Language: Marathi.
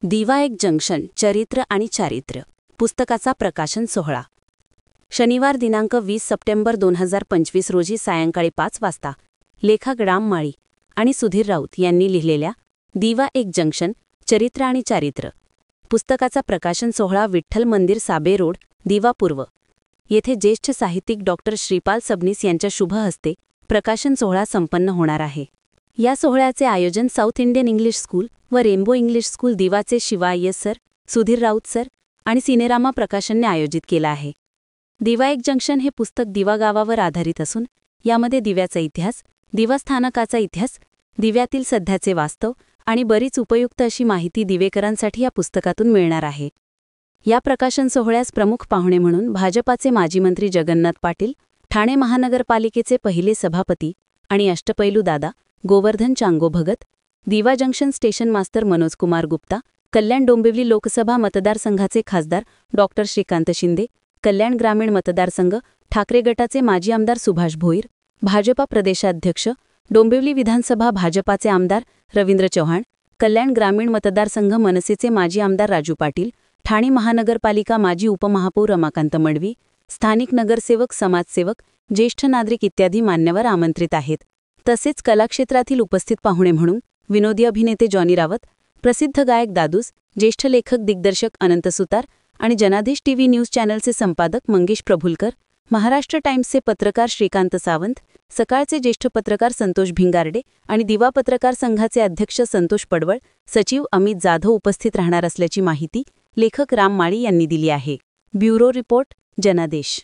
दिवा एक जंक्शन चरित्र आणि चारित्र्य पुस्तकाचा प्रकाशन सोहळा शनिवार दिनांक 20 सप्टेंबर 2025 रोजी सायंकाळी 5 वाजता लेखक राम माळी आणि सुधीर राऊत यांनी लिहिलेल्या दिवा एक जंक्शन चरित्र आणि चारित्र्य पुस्तकाचा प्रकाशन सोहळा विठ्ठल मंदिर साबे रोड दिवा पूर्व येथे ज्येष्ठ साहित्यिक डॉक्टर श्रीपाल सबनीस यांच्या शुभ हस्ते प्रकाशन सोहळा संपन्न होणार आहे। या सोहळ्याचे आयोजन साऊथ इंडियन इंग्लिश स्कूल व रेनबो इंग्लिश स्कूल दिवाचे शिवा अय्यर सर, सुधीर राऊत सर आणि सिनेरामा प्रकाशनने आयोजित केला आहे। दिवा एक जंक्शन हे पुस्तक दिवा गावावर आधारित असून यामध्ये दिव्याचा इतिहास, दिवा स्थानकाचा इतिहास, दिव्यातील सध्याचे वास्तव आणि बरीच उपयुक्त अशी माहिती दिवेकरांसाठी या पुस्तकातून मिळणार आहे। या प्रकाशन सोहळ्यास प्रमुख पाहुणे म्हणून भाजपाचे माजी मंत्री जगन्नाथ पाटील, ठाणे महानगरपालिकेचे पहिले सभापती आणि अष्टपैलू दादा गोवर्धन चांगो भगत, दिवा जंक्शन स्टेशन मास्तर मनोज कुमार गुप्ता, कल्याण डोंबिवली लोकसभा मतदारसंघाचे खासदार डॉक्टर श्रीकांत शिंदे, कल्याण ग्रामीण मतदारसंघ ठाकरे गटाचे माजी आमदार सुभाष भोईर, भाजपा प्रदेशाध्यक्ष डोंबिवली विधानसभा भाजपाचे आमदार रवींद्र चव्हाण, कल्याण ग्रामीण मतदारसंघ मनसेचे माजी आमदार राजू पाटील, ठाणे महानगरपालिका माजी उपमहापौर रमाकांत मडवी, स्थानिक नगरसेवक, समाजसेवक, ज्येष्ठ नागरिक इत्यादी मान्यवर आमंत्रित आहेत। तसेच कलाक्षेत्रातील उपस्थित पाहुणे म्हणून विनोदी अभिनेते जॉनी रावत, प्रसिद्ध गायक दादूस, ज्येष्ठ लेखक दिग्दर्शक अनंत सुतार आणि जनादेश टीव्ही न्यूज चॅनलचे संपादक मंगेश प्रभुलकर, महाराष्ट्र टाइम्सचे पत्रकार श्रीकांत सावंत, सकाळचे ज्येष्ठ पत्रकार संतोष भिंगारडे आणि दिवा पत्रकार संघाचे अध्यक्ष संतोष पडवळ, सचिव अमित जाधव उपस्थित राहणार असल्याची माहिती लेखक राम माळी यांनी दिली आहे। ब्युरो रिपोर्ट, जनादेश।